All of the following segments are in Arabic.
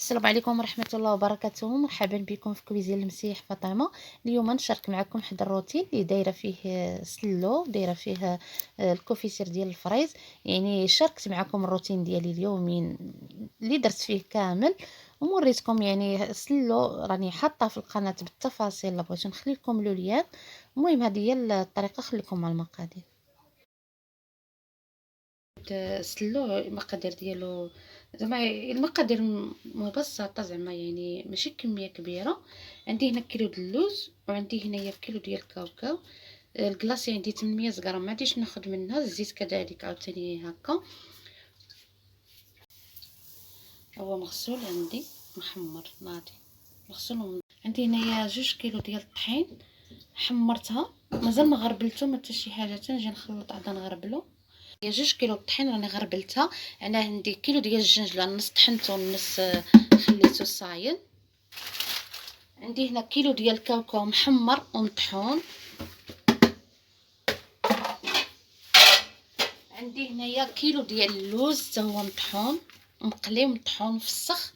السلام عليكم ورحمة الله وبركاته. مرحبا بكم في كويزين المسيح فاطمة. اليوم نشارك معكم واحد الروتين اللي دايره فيه سلو، دايره فيه الكوفيسير ديال الفريز. يعني شاركت معكم الروتين ديالي اليومين اللي درت فيه كامل وموريتكم. يعني سلو راني حاطه في القناة بالتفاصيل، لا بغيتو نخلي لكم لو ليان. المهم هذه هي الطريقة، خليكم مع المقادير. سلو المقادير ديالو زعما المقادير مبسطه، زعما يعني ماشي كميه كبيره. عندي هنا كيلو د اللوز، وعندي هنايا كيلو ديال الكاوكاو. الكلاصي عندي 800 غرام، ما غاديش ناخذ منها. الزيت كذلك عاوتاني هكا هو مغسول، عندي محمر ناضي مغسول. عندي هنايا 2 كيلو ديال الطحين حمرتها، مازال ما غربلتو ما حتى شي حاجه، تنجي نخلط عاد نغربلو. هي 2 كيلو الطحين راني غربلتها. انا عندي كيلو ديال الجنجله، نص طحنته ونص خليته صايل. عندي هنا كيلو ديال الكاوكاو محمر ومطحون. عندي هنايا كيلو ديال اللوز حتى هو مطحون مقلي ومطحون وفسخ.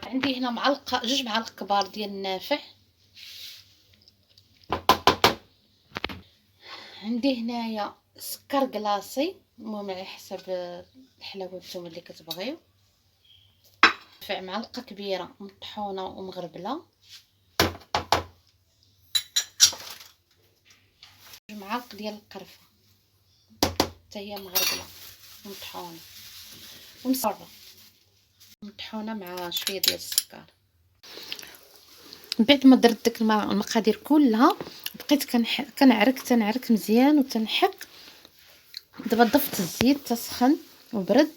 عندي هنا معلقه 2 معالق كبار ديال النافع. عندي هنايا سكر كلاصي، المهم على حسب الحلاوه نتوما اللي كتبغيو. معلقه كبيره مطحونه ومغربله. معلق ديال القرفه حتى هي مغربله ومطحونه ومصفره مطحونه مع شويه ديال السكر. من بعد ما درت ديك المقادير كلها بقيت كنعرك مزيان وتنحك. دابا ضفت الزيت تسخن وبرد،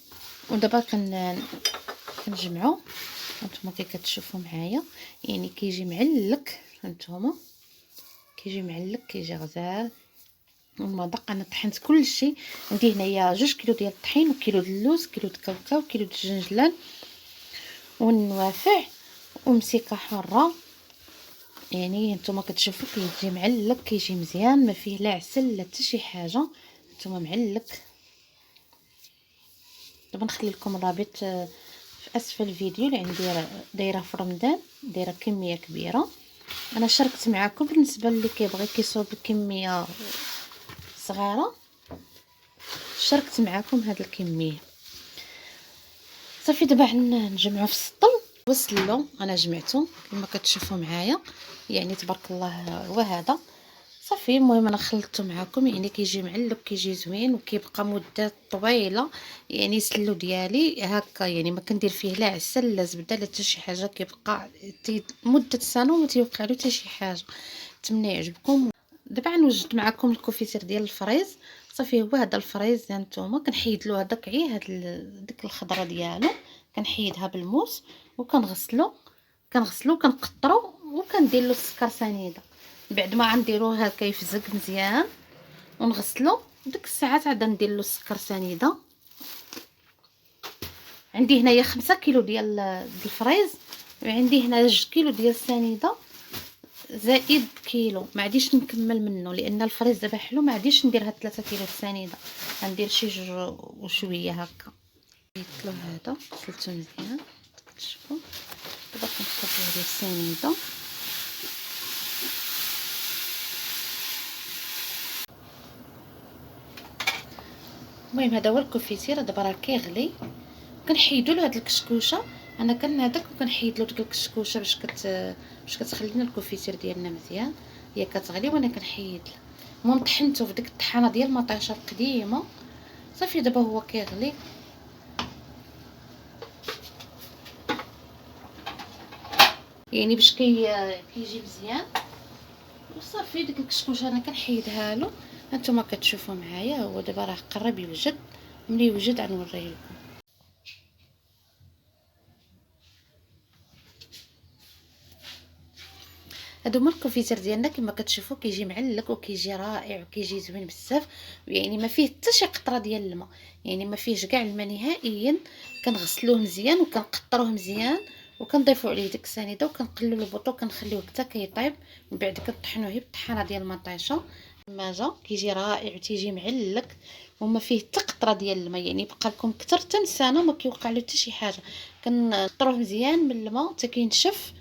ودابا كنجمعو. هانتوما كي كتشوفوا معايا يعني كيجي معلك، هانتوما كيجي معلك، كيجي غزال والمذاق. انا طحنت كلشي. عندي هنايا 2 كيلو ديال الطحين، وكيلو ديال اللوز، كيلو د الكاوكاو، كيلو د الجنجلان والنوافع ومسيكه حاره. يعني نتوما كتشوفوا كيجي معلك، كيجي مزيان، ما فيه لا عسل لا حتى شي حاجه. نتوما معلك. دابا نخلي لكم الرابط في اسفل الفيديو اللي عندي دايره في رمضان، دايره كميه كبيره. انا شاركت معكم بالنسبه اللي كيبغي كيصوب كميه صغيره، شاركت معكم هاد الكميه. صافي دابا نجمعو في السطل. وسلو انا جمعته كما كتشوفوا معايا، يعني تبارك الله هو هذا. صافي المهم انا خلطته معكم، يعني كيجي معلك، كيجي زوين، وكيبقى مده طويله. يعني سلو ديالي هكا، يعني ما كندير فيه لا عسل لا زبده لا حتى شي حاجه، كيبقى مده سنه وما تيوقع له حتى شي حاجه. نتمنى يعجبكم. دابا غنوجد معكم الكوفيسير ديال الفريز. صافي هو هذا الفريز. هانتوما كنحيد له هذاك ديك الخضره ديالو، كنحيدها بالموس وكنغسلو كنقطرو وكندير له السكر سنيده. بعد ما غنديروه هكا يفزق مزيان ونغسلو، ديك الساعات عاد ندير له السكر سنيده. عندي هنايا 5 كيلو ديال الفريز، وعندي هنا 2 كيلو ديال السنيده زائد كيلو. ما غاديش نكمل منه لان الفريز دابا حلو، ما غاديش ندير هاد 3 كيلو السنيده، غندير شي 2 وشويه هكا. درت له هذا غسلته مزيان كتشوفوا. دابا كنخرجوا عليه السنيده. المهم هذا هو الكوفيسير. دابا راه كيغلي، كنحيدوا له هاد الكشكوشه. انا هذاك وكنحيد له ديك الكشكوشه باش كتخلي لنا الكوفيسير ديالنا مزيان. هي كتغلي وانا كنحيد. المهم طحنته في ديك الطحانه ديال المطيشه القديمه. صافي دابا هو كيغلي، يعني باش كيجي مزيان. وصافي ديك الكشكوشه انا كنحيدها له. هانتوما كتشوفوا معايا هو دابا راه قرب يوجد. ملي يوجد غنوريه لكم. هادو هما الكونفيتير ديالنا كما كتشوفوا، كيجي معلك وكيجي رائع وكيجي زوين بزاف. يعني ما فيه حتى شي قطره ديال الماء، يعني ما فيهش كاع الماء نهائيا. كنغسلوه مزيان وكنقطروه مزيان وكنضيفوا عليه ديك السنيده وكنقلوا البوطو وكنخليوه حتى كيطيب. من بعد كنطحنوه بالطحانه ديال المطيشه. الماجه كيجي رائع وتيجي معلك وما فيه حتى قطره ديال الماء، يعني يبقى لكم اكثر حتى سنه ما كيوقع له حتى شي حاجه. كنطروه مزيان من الماء حتى كينشف،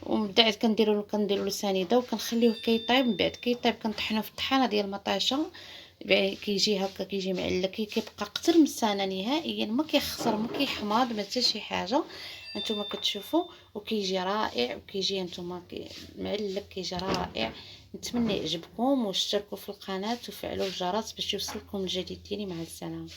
ومن بعد كنديروا له سنيده وكنخليوه كيطيب. من بعد كيطيب كنطحنوه في الطحانه ديال المطاشه، كيجي هكا كيجي معلق، كيبقى اكثر من سنه نهائيا، ما كيخسر ما كيحماض ما حتى شي حاجه. هانتوما كتشوفوا وكيجي رائع، وكيجي هانتوما معلق كيجي رائع. نتمنى يعجبكم، واشتركوا في القناه وفعلوا الجرس باش يوصلكم الجديد ديالي. مع السلامه.